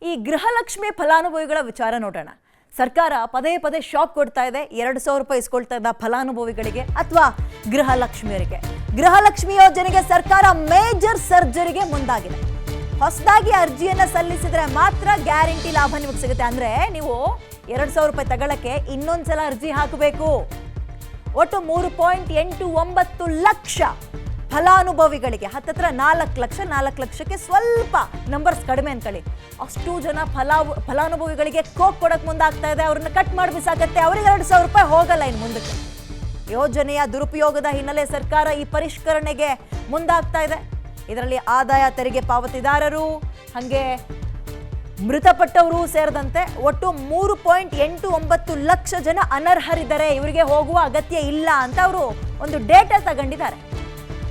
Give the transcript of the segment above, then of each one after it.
ಈ ಗೃಹಲಕ್ಷ್ಮಿ ಫಲಾನುಭವಿಗಳ ವಿಚಾರ ನೋಡೋಣ. ಸರ್ಕಾರ ಪದೇ ಪದೇ ಶಾಕ್ ಕೊಡ್ತಾ ಇದೆ. 2,000 ರೂಪಾಯಿ ಇಸ್ಕೊಳ್ತಾ ಇದ್ದ ಫಲಾನುಭವಿಗಳಿಗೆ ಅಥವಾ ಗೃಹಲಕ್ಷ್ಮಿಯರಿಗೆ. ಗೃಹಲಕ್ಷ್ಮಿ ಯೋಜನೆಗೆ ಸರ್ಕಾರ ಮೇಜರ್ ಸರ್ಜರಿಗೆ ಮುಂದಾಗಿದೆ. ಹೊಸದಾಗಿ ಅರ್ಜಿಯನ್ನ ಸಲ್ಲಿಸಿದ್ರೆ ಮಾತ್ರ ಗ್ಯಾರಂಟಿ ಲಾಭ ನಿಮಗೆ ಸಿಗುತ್ತೆ. ಅಂದ್ರೆ ನೀವು 2,000 ರೂಪಾಯಿ ತಗೊಳ್ಳಕ್ಕೆ ಇನ್ನೊಂದ್ಸಲ ಅರ್ಜಿ ಹಾಕಬೇಕು. ಒಟ್ಟು 3.89 ಲಕ್ಷ ಫಲಾನುಭವಿಗಳಿಗೆ, ಹತ್ತತ್ರ 4 ಲಕ್ಷ, 4 ಲಕ್ಷಕ್ಕೆ ಸ್ವಲ್ಪ ನಂಬರ್ಸ್ ಕಡಿಮೆ ಅನ್ಕೊಳ್ಳಿ, ಅಷ್ಟು ಜನ ಫಲಾನುಭವಿಗಳಿಗೆ ಕೋಕ್ ಕೊಡಕ್ ಮುಂದಾಗ್ತಾ ಇದೆ. ಅವ್ರನ್ನ ಕಟ್ ಮಾಡಿ ಬಿಸಾಕತ್ತೆ. ಅವರಿಗೆ 2,000 ರೂಪಾಯಿ ಹೋಗಲ್ಲ ಇನ್ನು ಮುಂದಕ್ಕೆ. ಯೋಜನೆಯ ದುರುಪಯೋಗದ ಹಿನ್ನೆಲೆ ಸರ್ಕಾರ ಈ ಪರಿಷ್ಕರಣೆಗೆ ಮುಂದಾಗ್ತಾ ಇದೆ. ಇದರಲ್ಲಿ ಆದಾಯ ತೆರಿಗೆ ಪಾವತಿದಾರರು, ಹಾಗೆ ಮೃತಪಟ್ಟವರು ಸೇರಿದಂತೆ ಒಟ್ಟು 3.89 ಲಕ್ಷ ಜನ ಅನರ್ಹರಿದ್ದಾರೆ. ಇವರಿಗೆ ಹೋಗುವ ಅಗತ್ಯ ಇಲ್ಲ ಅಂತ ಅವರು ಒಂದು ಡೇಟಾ ತಗೊಂಡಿದ್ದಾರೆ.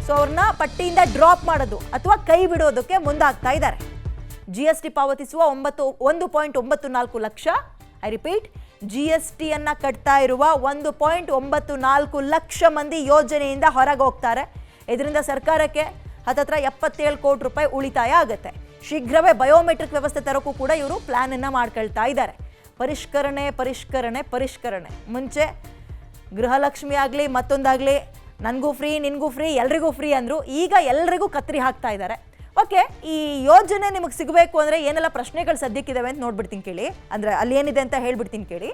ಸೊ ಅವ್ರನ್ನ ಪಟ್ಟಿಯಿಂದ ಡ್ರಾಪ್ ಮಾಡೋದು ಅಥವಾ ಕೈ ಬಿಡೋದಕ್ಕೆ ಮುಂದಾಗ್ತಾ ಇದ್ದಾರೆ. GST ಪಾವತಿಸುವ 1.94 ಲಕ್ಷ, ಐ ರಿಪೀಟ್, GSTಯನ್ನ ಕಟ್ತಾ ಇರುವ 1.94 ಲಕ್ಷ ಮಂದಿ ಯೋಜನೆಯಿಂದ ಹೊರಗೆ ಹೋಗ್ತಾರೆ. ಇದರಿಂದ ಸರ್ಕಾರಕ್ಕೆ ಹತ್ತತ್ರ 77 ಕೋಟಿ ರೂಪಾಯಿ ಉಳಿತಾಯ ಆಗುತ್ತೆ. ಶೀಘ್ರವೇ ಬಯೋಮೆಟ್ರಿಕ್ ವ್ಯವಸ್ಥೆ ತರೋಕ್ಕೂ ಕೂಡ ಇವರು ಪ್ಲಾನ್ ಅನ್ನ ಮಾಡ್ಕೊಳ್ತಾ ಇದ್ದಾರೆ. ಪರಿಷ್ಕರಣೆ. ಮುಂಚೆ ಗೃಹಲಕ್ಷ್ಮಿ ಆಗಲಿ ಮತ್ತೊಂದಾಗಲಿ ನನಗೂ ಫ್ರೀ, ನಿನಗೂ ಫ್ರೀ, ಎಲ್ರಿಗೂ ಫ್ರೀ ಅಂದರು. ಈಗ ಎಲ್ರಿಗೂ ಕತ್ರಿ ಹಾಕ್ತಾ ಇದ್ದಾರೆ. ಓಕೆ, ಈ ಯೋಜನೆ ನಿಮಗೆ ಸಿಗಬೇಕು ಅಂದರೆ ಏನೆಲ್ಲ ಪ್ರಶ್ನೆಗಳು ಸದ್ಯಕ್ಕಿದ್ದಾವೆ ಅಂತ ನೋಡ್ಬಿಡ್ತೀನಿ ಕೇಳಿ. ಅಂದರೆ ಅಲ್ಲಿ ಏನಿದೆ ಅಂತ ಹೇಳ್ಬಿಡ್ತೀನಿ ಕೇಳಿ.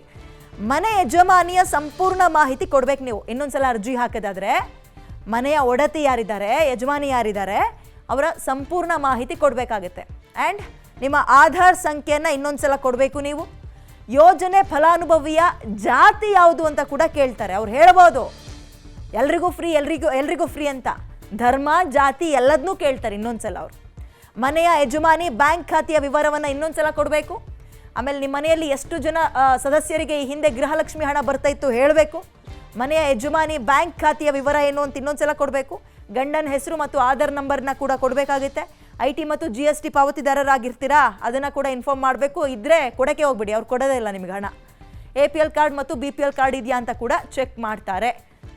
ಮನೆ ಯಜಮಾನಿಯ ಸಂಪೂರ್ಣ ಮಾಹಿತಿ ಕೊಡ್ಬೇಕು ನೀವು. ಇನ್ನೊಂದ್ಸಲ ಅರ್ಜಿ ಹಾಕೋದಾದ್ರೆ ಮನೆಯ ಒಡತಿ ಯಾರಿದ್ದಾರೆ, ಯಜಮಾನಿ ಯಾರಿದ್ದಾರೆ, ಅವರ ಸಂಪೂರ್ಣ ಮಾಹಿತಿ ಕೊಡಬೇಕಾಗುತ್ತೆ. ಆ್ಯಂಡ್ ನಿಮ್ಮ ಆಧಾರ್ ಸಂಖ್ಯೆಯನ್ನು ಇನ್ನೊಂದ್ಸಲ ಕೊಡಬೇಕು ನೀವು. ಯೋಜನೆ ಫಲಾನುಭವಿಯ ಜಾತಿ ಯಾವುದು ಅಂತ ಕೂಡ ಕೇಳ್ತಾರೆ. ಅವ್ರು ಹೇಳ್ಬೋದು ಎಲ್ರಿಗೂ ಫ್ರೀ ಅಂತ. ಧರ್ಮ, ಜಾತಿ ಎಲ್ಲದನ್ನೂ ಕೇಳ್ತಾರೆ ಇನ್ನೊಂದ್ಸಲ ಅವರು. ಮನೆಯ ಯಜಮಾನಿ ಬ್ಯಾಂಕ್ ಖಾತೆಯ ವಿವರವನ್ನು ಇನ್ನೊಂದ್ಸಲ ಕೊಡಬೇಕು. ಆಮೇಲೆ ನಿಮ್ಮ ಮನೆಯಲ್ಲಿ ಎಷ್ಟು ಜನ ಸದಸ್ಯರಿಗೆ ಈ ಹಿಂದೆ ಗೃಹಲಕ್ಷ್ಮಿ ಹಣ ಬರ್ತಾ ಇತ್ತು ಹೇಳಬೇಕು. ಮನೆಯ ಯಜಮಾನಿ ಬ್ಯಾಂಕ್ ಖಾತೆಯ ವಿವರ ಏನು ಅಂತ ಇನ್ನೊಂದ್ಸಲ ಕೊಡಬೇಕು. ಗಂಡನ ಹೆಸರು ಮತ್ತು ಆಧಾರ್ ನಂಬರ್ನ ಕೂಡ ಕೊಡಬೇಕಾಗುತ್ತೆ. IT ಮತ್ತು GST ಪಾವತಿದಾರರಾಗಿರ್ತೀರಾ, ಅದನ್ನು ಕೂಡ ಇನ್ಫಾರ್ಮ್ ಮಾಡಬೇಕು. ಇದ್ರೆ ಕೊಡಕ್ಕೆ ಹೋಗ್ಬಿಡಿ, ಅವ್ರು ಕೊಡೋದೇ ಇಲ್ಲ ನಿಮ್ಗೆ ಹಣ. APL ಕಾರ್ಡ್ ಮತ್ತು BPL ಕಾರ್ಡ್ ಇದೆಯಾ ಅಂತ ಕೂಡ ಚೆಕ್ ಮಾಡ್ತಾರೆ.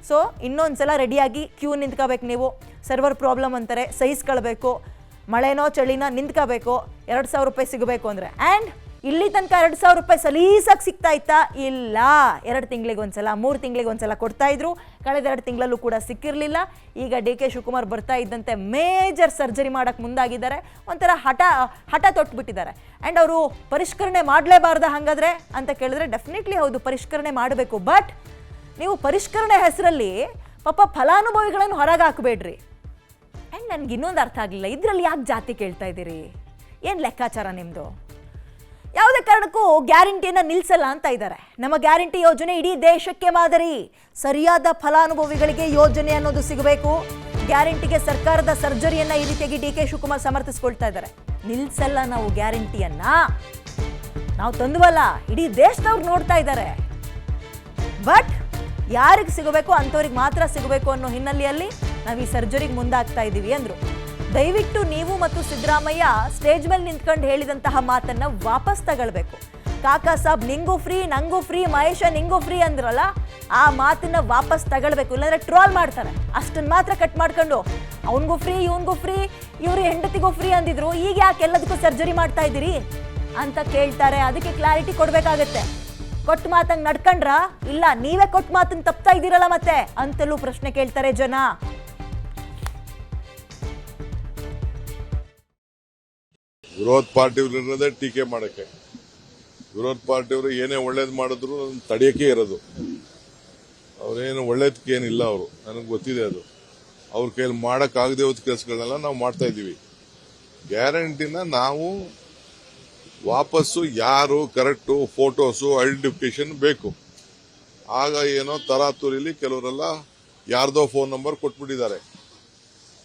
ಸೊ ಇನ್ನೊಂದ್ಸಲ ರೆಡಿಯಾಗಿ ಕ್ಯೂ ನಿಂತ್ಕೋಬೇಕು ನೀವು. ಸರ್ವರ್ ಪ್ರಾಬ್ಲಮ್ ಅಂತಾರೆ, ಸಹಿಸ್ಕೊಳ್ಬೇಕು. ಮಳೆನೋ ಚಳಿನೋ ನಿಂತ್ಕೋಬೇಕು 2,000 ರೂಪಾಯಿ ಸಿಗಬೇಕು ಅಂದರೆ. ಆ್ಯಂಡ್ ಇಲ್ಲಿ ತನಕ 2,000 ರೂಪಾಯಿ ಸಲೀಸಾಗಿ ಸಿಗ್ತಾ ಇತ್ತಾ? ಇಲ್ಲ. 2 ತಿಂಗಳಿಗೆ ಒಂದ್ಸಲ, 3 ತಿಂಗಳಿಗೆ ಒಂದ್ಸಲ ಕೊಡ್ತಾ ಇದ್ರು. ಕಳೆದ 2 ತಿಂಗಳಲ್ಲೂ ಕೂಡ ಸಿಕ್ಕಿರಲಿಲ್ಲ. ಈಗ DK ಶಿವಕುಮಾರ್ ಬರ್ತಾ ಇದ್ದಂತೆ ಮೇಜರ್ ಸರ್ಜರಿ ಮಾಡಕ್ಕೆ ಮುಂದಾಗಿದ್ದಾರೆ. ಒಂಥರ ಹಠ ತೊಟ್ಬಿಟ್ಟಿದ್ದಾರೆ. ಆ್ಯಂಡ್ ಅವರು ಪರಿಷ್ಕರಣೆ ಮಾಡಲೇಬಾರ್ದ ಹಾಗಾದ್ರೆ ಅಂತ ಕೇಳಿದ್ರೆ ಡೆಫಿನೆಟ್ಲಿ ಹೌದು, ಪರಿಷ್ಕರಣೆ ಮಾಡಬೇಕು. ಬಟ್ ನೀವು ಪರಿಷ್ಕರಣೆ ಹೆಸರಲ್ಲಿ ಪಾಪ ಫಲಾನುಭವಿಗಳನ್ನು ಹೊರಗೆ ಹಾಕಬೇಡ್ರಿ. ಆ್ಯಂಡ್ ನನಗೆ ಇನ್ನೊಂದು ಅರ್ಥ ಆಗಲಿಲ್ಲ, ಇದರಲ್ಲಿ ಯಾಕೆ ಜಾತಿ ಕೇಳ್ತಾ ಇದ್ದೀರಿ? ಏನು ಲೆಕ್ಕಾಚಾರ ನಿಮ್ಮದು? ಯಾವುದೇ ಕಾರಣಕ್ಕೂ ಗ್ಯಾರಂಟಿಯನ್ನು ನಿಲ್ಲಿಸಲ್ಲ ಅಂತ ಇದ್ದಾರೆ. ನಮ್ಮ ಗ್ಯಾರಂಟಿ ಯೋಜನೆ ಇಡೀ ದೇಶಕ್ಕೆ ಮಾದರಿ. ಸರಿಯಾದ ಫಲಾನುಭವಿಗಳಿಗೆ ಯೋಜನೆ ಅನ್ನೋದು ಸಿಗಬೇಕು. ಗ್ಯಾರಂಟಿಗೆ ಸರ್ಕಾರದ ಸರ್ಜರಿಯನ್ನು ಈ ರೀತಿಯಾಗಿ DK ಶಿವಕುಮಾರ್ ಸಮರ್ಥಿಸ್ಕೊಳ್ತಾ ಇದ್ದಾರೆ. ನಿಲ್ಲಿಸಲ್ಲ ನಾವು ಗ್ಯಾರಂಟಿಯನ್ನ, ನಾವು ತಂದುವಲ್ಲ, ಇಡೀ ದೇಶದವ್ರು ನೋಡ್ತಾ ಇದ್ದಾರೆ. ಬಟ್ ಯಾರಿಗೆ ಸಿಗಬೇಕು ಅಂಥವ್ರಿಗೆ ಮಾತ್ರ ಸಿಗಬೇಕು ಅನ್ನೋ ಹಿನ್ನೆಲೆಯಲ್ಲಿ ನಾವು ಈ ಸರ್ಜರಿಗೆ ಮುಂದಾಗ್ತಾ ಇದ್ದೀವಿ ಅಂದರು. ದಯವಿಟ್ಟು ನೀವು ಮತ್ತು ಸಿದ್ದರಾಮಯ್ಯ ಸ್ಟೇಜ್ ಮೇಲೆ ನಿಂತ್ಕೊಂಡು ಹೇಳಿದಂತಹ ಮಾತನ್ನ ವಾಪಸ್ ತಗೊಳ್ಬೇಕು. ಕಾಕಾ ಸಾಬ್ ನಿಂಗೂ ಫ್ರೀ, ನಂಗೂ ಫ್ರೀ, ಮಹೇಶ ನಿಂಗೂ ಫ್ರೀ ಅಂದ್ರಲ್ಲ, ಆ ಮಾತನ್ನ ವಾಪಸ್ ತಗೊಳ್ಬೇಕು. ಇಲ್ಲಾಂದ್ರೆ ಟ್ರೋಲ್ ಮಾಡ್ತಾರೆ. ಅಷ್ಟನ್ನು ಮಾತ್ರ ಕಟ್ ಮಾಡ್ಕೊಂಡು ಅವನಿಗೂ ಫ್ರೀ, ಇವನಿಗೂ ಫ್ರೀ, ಇವ್ರು ಹೆಂಡತಿಗೂ ಫ್ರೀ ಅಂದಿದ್ರು, ಈಗ ಯಾಕೆ ಎಲ್ಲದಕ್ಕೂ ಸರ್ಜರಿ ಮಾಡ್ತಾ ಇದ್ದೀರಿ ಅಂತ ಕೇಳ್ತಾರೆ. ಅದಕ್ಕೆ ಕ್ಲಾರಿಟಿ ಕೊಡಬೇಕಾಗತ್ತೆ. ಕೊಟ್ಟು ಮಾತಂಗೆ ನಡ್ಕೊಂಡ್ರ, ಇಲ್ಲ ನೀವೇ ಕೊಟ್ಟು ಮಾತನ್ನ ತಪ್ತಾ ಇದ್ದೀರಲ್ಲ ಮತ್ತೆ ಅಂತಲೂ ಪ್ರಶ್ನೆ ಕೇಳ್ತಾರೆ ಜನ. ವಿರೋಧ ಪಾರ್ಟಿಯವ್ರು ಟೀಕೆ ಮಾಡಕ್ಕೆ, ವಿರೋಧ ಪಾರ್ಟಿಯವರು ಏನೇ ಒಳ್ಳೇದು ಮಾಡಿದ್ರು ತಡೆಯಕ್ಕೆ ಇರೋದು. ಅವ್ರೇನು ಒಳ್ಳೇದಕ್ಕೆ ಏನಿಲ್ಲ. ಅವರು ನನಗೆ ಗೊತ್ತಿದೆ, ಅದು ಅವ್ರ ಕೈಯಲ್ಲಿ ಮಾಡಕ್ಕಾಗದೆ ಹೋದ ಕೆಲಸಗಳನ್ನೆಲ್ಲ ನಾವು ಮಾಡ್ತಾ ಇದೀವಿ. ಗ್ಯಾರಂಟಿನ ನಾವು ವಾಪಸ್ಸು ಯಾರು ಕರೆಕ್ಟು ಫೋಟೋಸು ಐಡೆಂಟಿಫಿಕೇಶನ್ ಬೇಕು. ಆಗ ಏನೋ ತರಾತುರಿಲಿ ಕೆಲವರೆಲ್ಲ ಯಾರ್ದೋ ಫೋನ್ ನಂಬರ್ ಕೊಟ್ಬಿಟ್ಟಿದ್ದಾರೆ,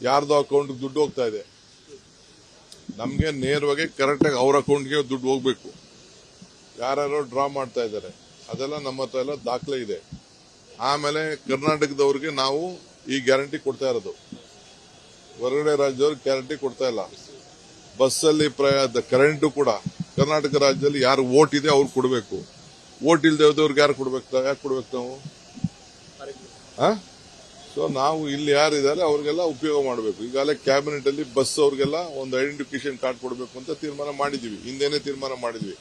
ಯಾರ್ದೋ ಅಕೌಂಟ್ಗೆ ದುಡ್ಡು ಹೋಗ್ತಾ ಇದೆ. ನಮ್ಗೆ ನೇರವಾಗಿ ಕರೆಕ್ಟಾಗಿ ಅವ್ರ ಅಕೌಂಟ್ಗೆ ದುಡ್ಡು ಹೋಗ್ಬೇಕು. ಯಾರ್ಯಾರೋ ಡ್ರಾ ಮಾಡ್ತಾ ಇದ್ದಾರೆ, ಅದೆಲ್ಲ ನಮ್ಮ ಹತ್ರ ಎಲ್ಲ ದಾಖಲೆ ಇದೆ. ಆಮೇಲೆ ಕರ್ನಾಟಕದವ್ರಿಗೆ ನಾವು ಈ ಗ್ಯಾರಂಟಿ ಕೊಡ್ತಾ ಇರೋದು, ಹೊರಗಡೆ ರಾಜ್ಯದವ್ರಿಗೆ ಗ್ಯಾರಂಟಿ ಕೊಡ್ತಾ ಇಲ್ಲ. ಬಸ್ಸಲ್ಲಿ ಕರೆಂಟು ಕೂಡ ಕರ್ನಾಟಕ ರಾಜ್ಯದಲ್ಲಿ ಯಾರು ವೋಟ್ ಇದೆ ಅವ್ರು ಕೊಡಬೇಕು. ವೋಟ್ ಇಲ್ದೇ ಹೋದವ್ರಿಗೆ ಯಾಕೆ ಕೊಡ್ಬೇಕು ನಾವು? ಸೊ ನಾವು ಇಲ್ಲಿ ಯಾರಿದ್ದಾರೆ ಅವ್ರಿಗೆಲ್ಲ ಉಪಯೋಗ ಮಾಡಬೇಕು. ಈಗಾಗಲೇ ಕ್ಯಾಬಿನೆಟ್ ಅಲ್ಲಿ ಬಸ್ ಅವ್ರಿಗೆಲ್ಲ ಒಂದು ಐಡೆಂಟಿಫಿಕೇಶನ್ ಕಾರ್ಡ್ ಕೊಡಬೇಕು ಅಂತ ತೀರ್ಮಾನ ಮಾಡಿದ್ವಿ. ಹಿಂದೆನೆ ತೀರ್ಮಾನ ಮಾಡಿದ್ವಿ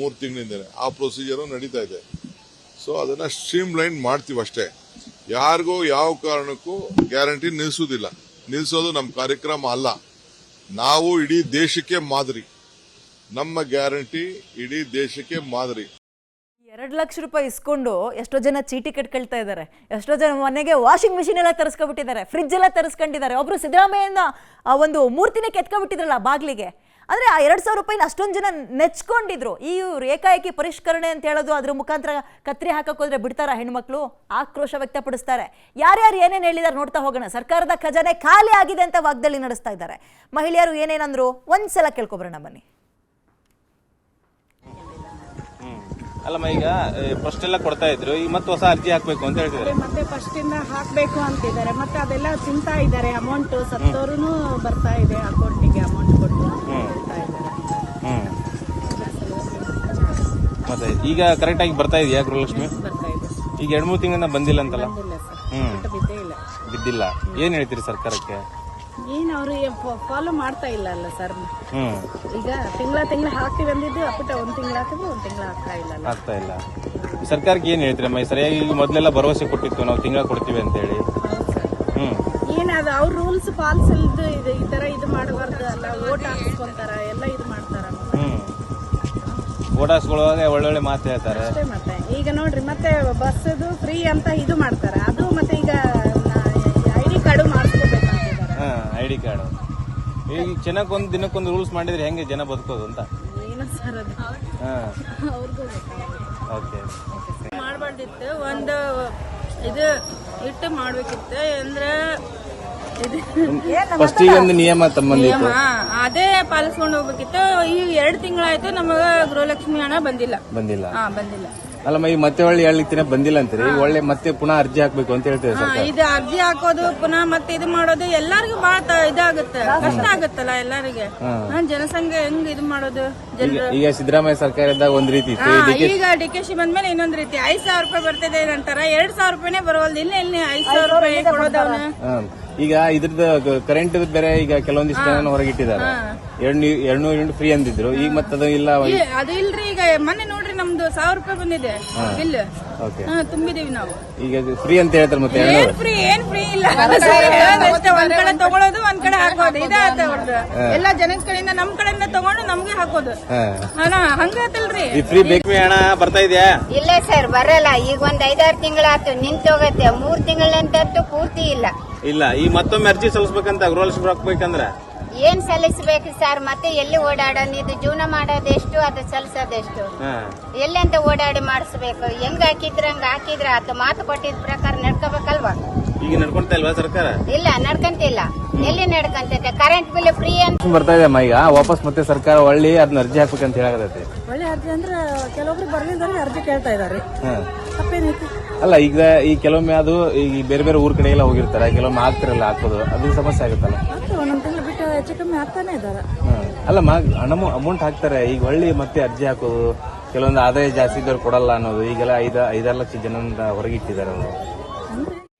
3 ತಿಂಗಳಿಂದನೇ. ಆ ಪ್ರೊಸೀಜರ್ ನಡೀತಾ ಇದೆ. ಸೊ ಅದನ್ನ ಸ್ಟ್ರೀಮ್ ಲೈನ್ ಮಾಡ್ತೀವಿ ಅಷ್ಟೇ. ಯಾರಿಗೂ ಯಾವ ಕಾರಣಕ್ಕೂ ಗ್ಯಾರಂಟಿ ನಿಲ್ಲಿಸುವುದಿಲ್ಲ. ನಿಲ್ಲಿಸೋದು ನಮ್ಮ ಕಾರ್ಯಕ್ರಮ ಅಲ್ಲ. ನಾವು ಇಡೀ ದೇಶಕ್ಕೆ ಮಾದರಿ. ನಮ್ಮ ಗ್ಯಾರಂಟಿ ಇಡೀ ದೇಶಕ್ಕೆ ಮಾದರಿ. 2 ಲಕ್ಷ ರೂಪಾಯಿ ಇಸ್ಕೊಂಡು ಎಷ್ಟೋ ಜನ ಚೀಟಿ ಕಟ್ಕೊಳ್ತಾ ಇದ್ದಾರೆ. ಎಷ್ಟೋ ಜನ ಮನೆಗೆ ವಾಷಿಂಗ್ ಮಿಷಿನ್ ಎಲ್ಲ ತರಿಸ್ಕೊಬಿಟ್ಟಿದ್ದಾರೆ, ಫ್ರಿಡ್ಜ್ ಎಲ್ಲ ತರಿಸ್ಕೊಂಡಿದ್ದಾರೆ. ಒಬ್ರು ಸಿದ್ದರಾಮಯ್ಯನ ಒಂದು ಮೂರ್ತಿನೇ ಕೆತ್ಕೊಬಿಟ್ಟಿದ್ರಲ್ಲ ಬಾಗ್ಲಿಗೆ. ಅಂದ್ರೆ ಆ 2,000 ರೂಪಾಯಿನ ಅಷ್ಟೊಂದು ಜನ ನೆಚ್ಕೊಂಡಿದ್ರು. ಈ ಏಕಾಏಕಿ ಪರಿಷ್ಕರಣೆ ಅಂತ ಹೇಳೋದು ಅದ್ರ ಮುಖಾಂತರ ಕತ್ರಿ ಹಾಕಕ್ ಹೋದ್ರೆ ಬಿಡ್ತಾರ ಹೆಣ್ಮಕ್ಳು? ಆಕ್ರೋಶ ವ್ಯಕ್ತಪಡಿಸ್ತಾರೆ. ಯಾರ್ಯಾರು ಏನೇನು ಹೇಳಿದಾರೆ ನೋಡ್ತಾ ಹೋಗೋಣ. ಸರ್ಕಾರದ ಖಜಾನೆ ಖಾಲಿ ಆಗಿದೆ ಅಂತ ವಾಗ್ದಾಳಿ ನಡೆಸ್ತಾ ಇದ್ದಾರೆ. ಮಹಿಳೆಯರು ಏನೇನಂದ್ರು ಒಂದ್ಸಲ ಕೇಳ್ಕೊಬರೋಣ ಬನ್ನಿ. ಅಲ್ಲಮ್ಮ, ಈಗ ಫಸ್ಟ್ ಎಲ್ಲ ಕೊಡ್ತಾ ಇದ್ರು, ಈಗ ಮತ್ತೆ ಹೊಸ ಅರ್ಜಿ ಹಾಕ್ಬೇಕು ಅಂತ ಹೇಳ್ತಿದ್ದಾರೆ. ಮತ್ತೆ ಫಸ್ಟ್ ಇಂದ ಹಾಕ್ಬೇಕು ಅಂತಿದ್ದಾರೆ. ಮತ್ತೆ ಅದೆಲ್ಲ ಚಿಂತಾ ಇದ್ದಾರೆ. ಅಮೌಂಟ್ ಸತ್ತೋರು ಬರ್ತಾ ಇದೆ ಅಕೌಂಟಿಗೆ ಅಮೌಂಟ್ ಕೊಟ್ಟು ಹೇಳ್ತಾ ಇದ್ದಾರೆ. ಮತ್ತೆ ಈಗ ಕರೆಕ್ಟ್ ಆಗಿ ಬರ್ತಾ ಇದೆಯಾ ಗೃಹಲಕ್ಷ್ಮಿ? ಬರ್ತಾ ಇದೆ. ಈಗ 2-3 ತಿಂಗಳಿಂದ ಬಂದಿಲ್ಲ ಅಂತಲ್ಲ? ಬಂದಿಲ್ಲ ಸರ್, ಬಿದ್ದೇ ಇಲ್ಲ. ಬಿದ್ದಿಲ್ಲ. ಏನ್ ಹೇಳ್ತೀರಿ ಸರ್ಕಾರಕ್ಕೆ? ಏನ್ ಅವ್ರು ಫಾಲೋ ಮಾಡ್ತಾ ಇಲ್ಲ ಅಲ್ಲ ಸರ್. ಈಗ ತಿಂಗಳ ಹಾಕ್ತಿವಿ ಅಂದಿದ್ದು ಅಪ್ಪಟ 1 ತಿಂಗಳ ಹಾಕಿದ್ರು 1 ತಿಂಗಳ ಆಗ್ತಾ ಇಲ್ಲ. ಆಗ್ತಾ ಇಲ್ಲ. ಸರ್ಕಾರಕ್ಕೆ ಏನ್ ಹೇಳ್ತೀರಮ್ಮ? ಸರಿಯಾಗಿ ಈಗ ಮೊದಲೆಲ್ಲ ಭರವಸೆ ಕೊಟ್ಟಿತ್ತು, ನಾವು ತಿಂಗಳ ಕೊಡ್ತೀವಿ ಅಂತ ಹೇಳಿ. ಏನದು ಅವ್ರ ರೂಲ್ಸ್ ಪಾಲ್ಸ್ ಇಲ್ದು ಈ ತರ ಇದು ಮಾಡಬಾರ್ದು ಅಲ್ಲ. ಓಟ್ ಹಾಕ್ಸ್ಕೊಂತಾರ, ಎಲ್ಲ ಇದು ಮಾಡ್ತಾರ. ಓಟ್ ಹಾಕ್ಸ್ಕೊಳ್ಳುವಾಗ ಒಳ್ಳೊಳ್ಳೆ ಮಾತು ಹೇಳ್ತಾರೆ ಅಷ್ಟೇ. ಮತ್ತೆ ಈಗ ನೋಡ್ರಿ, ಮತ್ತೆ ಬಸ್ದು ಫ್ರೀ ಅಂತ ಇದು ಮಾಡ್ತಾರ. ಅದು ಮತ್ತೆ ಈಗ ಐಡಿ ಕಾರ್ಡು ಮಾಡಿಸ್ಕೋಬೇಕು ಅಂತಿದ್ದಾರೆ. ID card. ಈಗ ದಿನಕ್ಕೊಂದು ದಿನಕ್ಕೊಂದು ರೂಲ್ಸ್ ಮಾಡಿದ್ರೆ ಹೆಂಗೆ ಜನ ಬದುಕೋದು ಅಂತ? ಏನು ಸರ್ ಅದು ಅವ್ರಿಗೂ ಓಕೆ. ಮಾಡಬಾರ್ದಿತ್ತು. ಒಂದು ಇದು ಇಟ್ಟು ಮಾಡ್ಬೇಕಿತ್ತು. ಅಂದ್ರೆ ಫಸ್ಟ್ ಈಗ ಒಂದು ನಿಯಮ ತಮ್ಮಂದಿತ್ತು, ಅದೇ ಪಾಲಿಸ್ಕೊಂಡು ಹೋಗ್ಬೇಕಿತ್ತು. ಈಗ 2 ತಿಂಗಳಾಯ್ತು ನಮಗ ಗೃಹಲಕ್ಷ್ಮಿ ಹಣ ಬಂದಿಲ್ಲ. ಬಂದಿಲ್ಲ. ಅಲ್ಲಮ್ಮ, ಈಗ ಮತ್ತೆ ಒಳ್ಳೆ ಹೇಳಿಕ್ತಿನ ಬಂದಿಲ್ಲ ಅಂತೀರಿ. ಒಳ್ಳೆ ಮತ್ತೆ ಪುನಃ ಅರ್ಜಿ ಹಾಕ್ಬೇಕು ಅಂತ ಹೇಳ್ತೇವೆ ಸರ್ಕಾರ. ಇದು ಅರ್ಜಿ ಹಾಕೋದು ಪುನಃ ಮತ್ತೆ ಇದು ಮಾಡೋದು ಎಲ್ಲರಿಗೂ ಬಹಳ ಇದಾಗುತ್ತೆ, ಕಷ್ಟ ಆಗುತ್ತಲ್ಲ ಎಲ್ಲರಿಗೆ. ಜನಸಂಖ್ಯೆ ಹೆಂಗ್ ಇದು ಮಾಡೋದು ಜನರು? ಈಗ ಸಿದ್ದರಾಮಯ್ಯ ಸರ್ಕಾರ ಇದ್ದಾಗ ಒಂದ್ ರೀತಿ ಇತ್ತು, ಈಗ ಡಿಕೆಶಿ ಬಂದ್ಮೇಲೆ ಇನ್ನೊಂದ್ ರೀತಿ. 5,000 ರೂಪಾಯಿ ಬರ್ತಿದೆ ಅಂತಾರ, 2,000 ರೂಪಾಯಿನೇ ಬರೋಲ್ದು. ಇಲ್ಲಿ 5,000 ರೂಪಾಯಿ ಕೊಡೋದವನ. ಈಗ ಇದ್ರದ್ದು ಕರೆಂಟ್ ಬೇರೆ ಈಗ ಕೆಲವೊಂದಿಷ್ಟು ಜನ ಹೊರಗಿಟ್ಟಿದ್ದಾರೆ. 200 ಯೂನಿಟ್ ಫ್ರೀ ಅಂದಿದ್ರು. ಈಗ ಮತ್ತೆ ಅದು ಇಲ್ಲ. ಅದು ಇಲ್ರಿ. ಈಗ ಮೊನ್ನೆ ನೋಡ್ರಿ, ನಮ್ದು 1,000 ರೂಪಾಯಿ ಬಂದಿದೆ ಬಿಲ್. ತುಂಬಿದೀವಿ ನಾವು. ಈಗ ಫ್ರೀ ಅಂತ ಹೇಳ್ತಾರೆ. ಮತ್ತೆ ಏನ್ ಫ್ರೀ ಇಲ್ಲ. ಒಂದ್ ಕಡೆ ತಗೊಳೋದು, ಒಂದ್ ಕಡೆ ಹಾಕೋದು. ಇದಾತ ಅವ್ರದ್ದು. ಎಲ್ಲ ಜನ ಕಡೆಯಿಂದ ನಮ್ ಕಡೆಯಿಂದ ತಗೊಂಡು ನಮ್ಗೆ ಹಾಕೋದು. ಹಂಗಾತಲ್ರಿ. ಫ್ರೀ ಬೇಕು ಹಣ ಬರ್ತಾ ಇದೆಯಾ? ಇಲ್ಲ ಸರ್, ಬರಲ್ಲ. ಈಗ ಒಂದ್ 5-6 ತಿಂಗಳಾಯ್ತು ನಿಂತೋಗತ್ತೆ. 3 ತಿಂಗಳಂತೂ ಪೂರ್ತಿ ಇಲ್ಲ. ಇಲ್ಲ. ಈ ಮತ್ತೊಮ್ಮೆ ಅರ್ಜಿ ಸಲ್ಲಿಸ್ಬೇಕಂತ ಗೃಹಲಕ್ಷ್ಮಿ ಹಾಕ್ಬೇಕಂದ್ರ ಏನ್ ಸಲ್ಲಿಸಬೇಕು ಸರ್? ಮತ್ತೆ ಎಲ್ಲಿ ಓಡಾಡೋದು? ಇದು ಜೀವನ ಮಾಡೋದೆಷ್ಟು, ಅದು ಸಲ್ಲಿಸೋದೆಷ್ಟು? ಎಲ್ಲಿ ಅಂತ ಓಡಾಡಿ ಮಾಡಿಸ್ಬೇಕು? ಹೆಂಗ್ ಹಾಕಿದ್ರ ಹಂಗ ಹಾಕಿದ್ರ ಆತ ಮಾತು ಕೊಟ್ಟಿದ್ ಪ್ರಕಾರ ನಡ್ಕೋಬೇಕಲ್ವಾ? ಈಗ ನಡ್ಕೊಂತ ಇಲ್ವಾ ಸರ್ಕಾರ? ಇಲ್ಲ, ನಡ್ಕಂತಿಲ್ಲ. ಎಲ್ಲಿ ನಡ್ಕಂತೈತೆ? ಕರೆಂಟ್ ಬಿಲ್ ಫ್ರೀ ಅಂತ ಬರ್ತಾ ಇದೆ ಅಮ್ಮ. ಈಗ ವಾಪಸ್ ಮತ್ತೆ ಸರ್ಕಾರ ಒಳ್ಳೆ ಅದನ್ನ ಅರ್ಜಿ ಹಾಕ್ಬೇಕಂತ ಹೇಳಕತ್ತೈತಿ. ಒಳ್ಳೆ ಅರ್ಜಿ ಅಂದ್ರೆ ಕೆಲವೊಬ್ರು ಬರ್ಲಿಂದ ಅರ್ಜಿ ಕೇಳ್ತಾ ಇದಾರೆ. ತಪ್ಪೇನೈತಿ? ಅಲ್ಲ, ಈಗ ಈ ಕೆಲವೊಮ್ಮೆ ಅದು ಈ ಬೇರೆ ಬೇರೆ ಊರ್ ಕಡೆ ಎಲ್ಲ ಹೋಗಿರ್ತಾರೆ, ಕೆಲವೊಮ್ಮೆ ಆಗ್ತಿರಲ್ಲ ಹಾಕೋದು. ಅದು ಸಮಸ್ಯೆ ಆಗುತ್ತಲ್ಲ. ಒಂದೊಂದ್ ತಿಂಗಳು ಬಿಟ್ಟು ಹೆಚ್ಚು ಕಮ್ಮಿ ಆಗ್ತಾನೆ ಇದಾರೆ. ಅಲ್ಲಮ್ಮ, ಅಮೌಂಟ್ ಹಾಕ್ತಾರೆ. ಈಗ ಒಳ್ಳೆ ಮತ್ತೆ ಅರ್ಜಿ ಹಾಕೋದು, ಕೆಲವೊಂದು ಆದಾಯ ಜಾಸ್ತಿ ಇದ್ದವ್ರು ಕೊಡಲ್ಲ ಅನ್ನೋದು. ಈಗೆಲ್ಲ 5-6 ಲಕ್ಷ ಜನ ಹೊರಗಿಟ್ಟಿದ್ದಾರೆ ಅವರು.